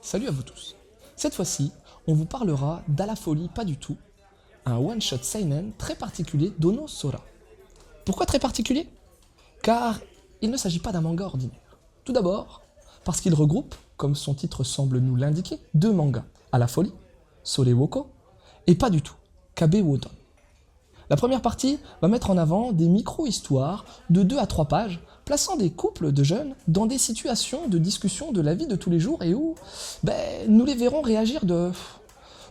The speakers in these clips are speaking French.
Salut à vous tous. Cette fois-ci, on vous parlera d'À la folie pas du tout, un one-shot seinen très particulier d'Ono Sora. Pourquoi très particulier? Car il ne s'agit pas d'un manga ordinaire. Tout d'abord, parce qu'il regroupe, comme son titre semble nous l'indiquer, deux mangas, À la folie, Sore Woko, et pas du tout, Kabe Wodon. La première partie va mettre en avant des micro-histoires de 2 à 3 pages, plaçant des couples de jeunes dans des situations de discussion de la vie de tous les jours et où nous les verrons réagir de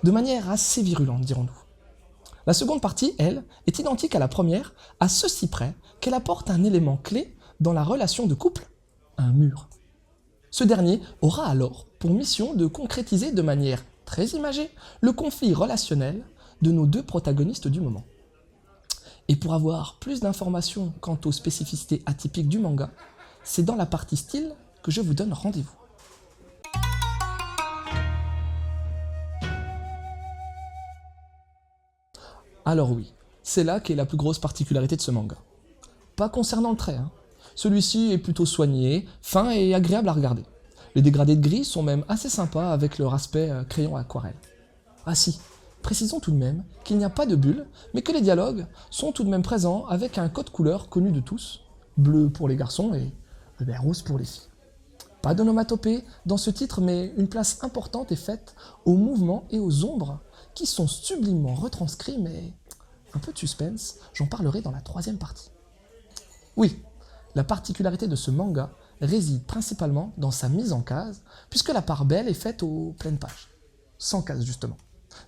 manière assez virulente, dirons-nous. La seconde partie, elle, est identique à la première, à ceci près qu'elle apporte un élément clé dans la relation de couple, un mur. Ce dernier aura alors pour mission de concrétiser de manière très imagée le conflit relationnel de nos deux protagonistes du moment. Et pour avoir plus d'informations quant aux spécificités atypiques du manga, c'est dans la partie style que je vous donne rendez-vous. Alors oui, c'est là qu'est la plus grosse particularité de ce manga. Pas concernant le trait, Celui-ci est plutôt soigné, fin et agréable à regarder. Les dégradés de gris sont même assez sympas avec leur aspect crayon aquarelle. Ah si, précisons tout de même qu'il n'y a pas de bulles, mais que les dialogues sont tout de même présents avec un code couleur connu de tous, bleu pour les garçons et rose pour les filles. Pas d'onomatopée dans ce titre, mais une place importante est faite aux mouvements et aux ombres qui sont sublimement retranscrits, mais un peu de suspense, j'en parlerai dans la troisième partie. Oui, la particularité de ce manga réside principalement dans sa mise en case, puisque la part belle est faite aux pleines pages. Sans case justement.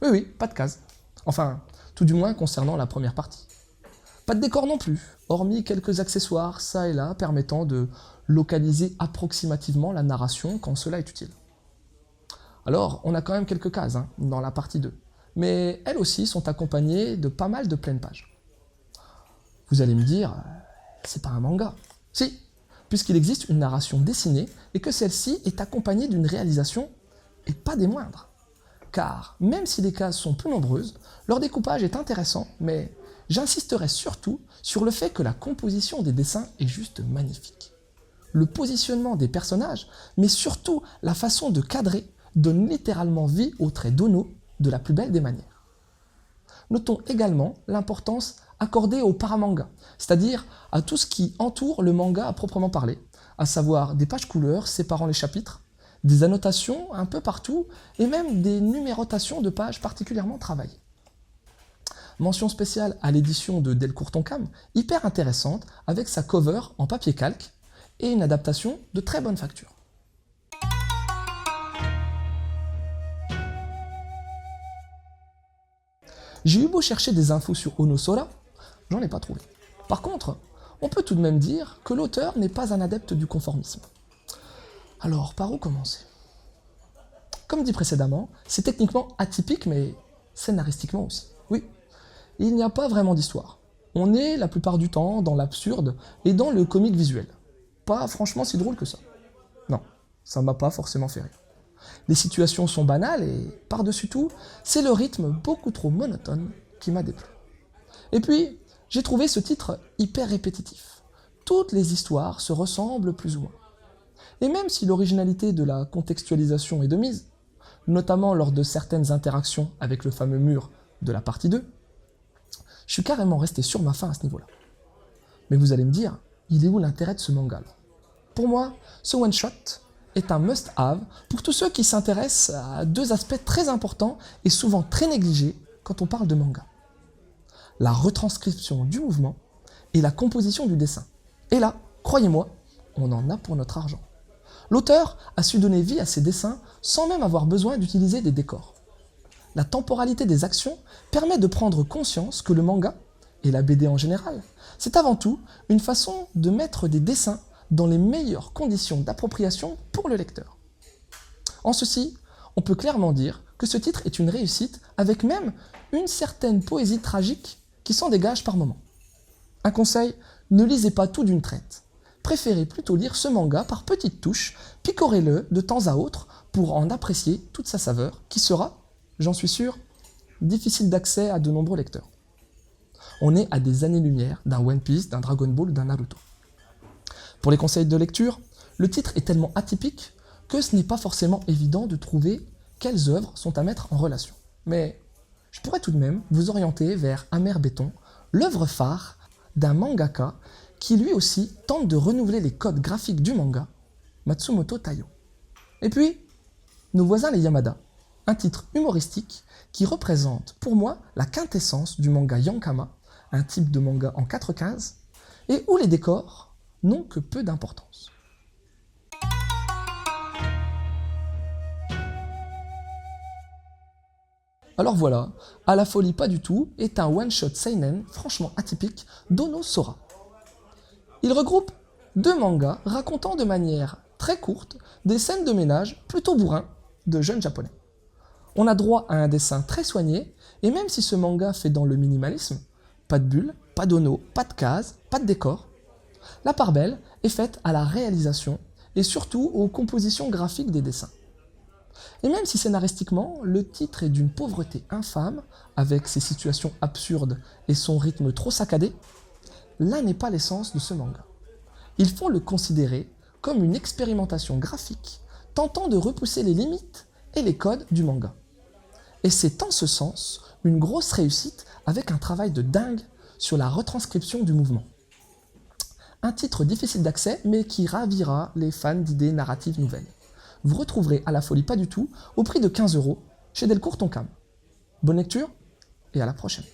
Oui, pas de case. Enfin, tout du moins concernant la première partie. Pas de décor non plus, hormis quelques accessoires ça et là permettant de localiser approximativement la narration quand cela est utile. Alors, on a quand même quelques cases dans la partie 2, mais elles aussi sont accompagnées de pas mal de pleines pages. Vous allez me dire, c'est pas un manga. Si, puisqu'il existe une narration dessinée et que celle-ci est accompagnée d'une réalisation, et pas des moindres. Car même si les cases sont peu nombreuses, leur découpage est intéressant, mais j'insisterai surtout sur le fait que la composition des dessins est juste magnifique. Le positionnement des personnages, mais surtout la façon de cadrer, donne littéralement vie aux traits d'Ono de la plus belle des manières. Notons également l'importance accordée au paramanga, c'est-à-dire à tout ce qui entoure le manga à proprement parler, à savoir des pages couleurs séparant les chapitres, des annotations un peu partout, et même des numérotations de pages particulièrement travaillées. Mention spéciale à l'édition de Delcourt Tonkam, hyper intéressante, avec sa cover en papier calque, et une adaptation de très bonne facture. J'ai eu beau chercher des infos sur Ono Sora, j'en ai pas trouvé. Par contre, on peut tout de même dire que l'auteur n'est pas un adepte du conformisme. Alors, par où commencer? Comme dit précédemment, c'est techniquement atypique, mais scénaristiquement aussi. Oui, il n'y a pas vraiment d'histoire. On est la plupart du temps dans l'absurde et dans le comique visuel. Pas franchement si drôle que ça. Non, ça m'a pas forcément fait rire. Les situations sont banales et, par-dessus tout, c'est le rythme beaucoup trop monotone qui m'a déplu. Et puis, j'ai trouvé ce titre hyper répétitif. Toutes les histoires se ressemblent plus ou moins. Et même si l'originalité de la contextualisation est de mise, notamment lors de certaines interactions avec le fameux mur de la partie 2, je suis carrément resté sur ma faim à ce niveau-là. Mais vous allez me dire, il est où l'intérêt de ce manga là? Pour moi, ce one-shot est un must-have pour tous ceux qui s'intéressent à deux aspects très importants et souvent très négligés quand on parle de manga. La retranscription du mouvement et la composition du dessin. Et là, croyez-moi, on en a pour notre argent. L'auteur a su donner vie à ses dessins sans même avoir besoin d'utiliser des décors. La temporalité des actions permet de prendre conscience que le manga, et la BD en général, c'est avant tout une façon de mettre des dessins dans les meilleures conditions d'appropriation pour le lecteur. En ceci, on peut clairement dire que ce titre est une réussite avec même une certaine poésie tragique qui s'en dégage par moments. Un conseil, ne lisez pas tout d'une traite. Préférez plutôt lire ce manga par petites touches, picorez-le de temps à autre pour en apprécier toute sa saveur, qui sera, j'en suis sûr, difficile d'accès à de nombreux lecteurs. On est à des années-lumière d'un One Piece, d'un Dragon Ball, d'un Naruto. Pour les conseils de lecture, le titre est tellement atypique que ce n'est pas forcément évident de trouver quelles œuvres sont à mettre en relation. Mais je pourrais tout de même vous orienter vers Amer Béton, l'œuvre phare d'un mangaka qui lui aussi tente de renouveler les codes graphiques du manga, Matsumoto Taiyo. Et puis, nos voisins les Yamada, un titre humoristique qui représente pour moi la quintessence du manga Yankama, un type de manga en 4 cases, et où les décors n'ont que peu d'importance. Alors voilà, À la folie pas du tout est un one-shot seinen franchement atypique d'Ono Sora. Il regroupe 2 mangas racontant de manière très courte des scènes de ménage plutôt bourrins de jeunes japonais. On a droit à un dessin très soigné, et même si ce manga fait dans le minimalisme, pas de bulles, pas d'ono, pas de cases, pas de décor, la part belle est faite à la réalisation et surtout aux compositions graphiques des dessins. Et même si scénaristiquement, le titre est d'une pauvreté infâme, avec ses situations absurdes et son rythme trop saccadé, là n'est pas l'essence de ce manga. Il faut le considérer comme une expérimentation graphique tentant de repousser les limites et les codes du manga. Et c'est en ce sens une grosse réussite avec un travail de dingue sur la retranscription du mouvement. Un titre difficile d'accès mais qui ravira les fans d'idées narratives nouvelles. Vous retrouverez À la folie pas du tout au prix de 15 € chez Delcourt Tonkam. Bonne lecture et à la prochaine.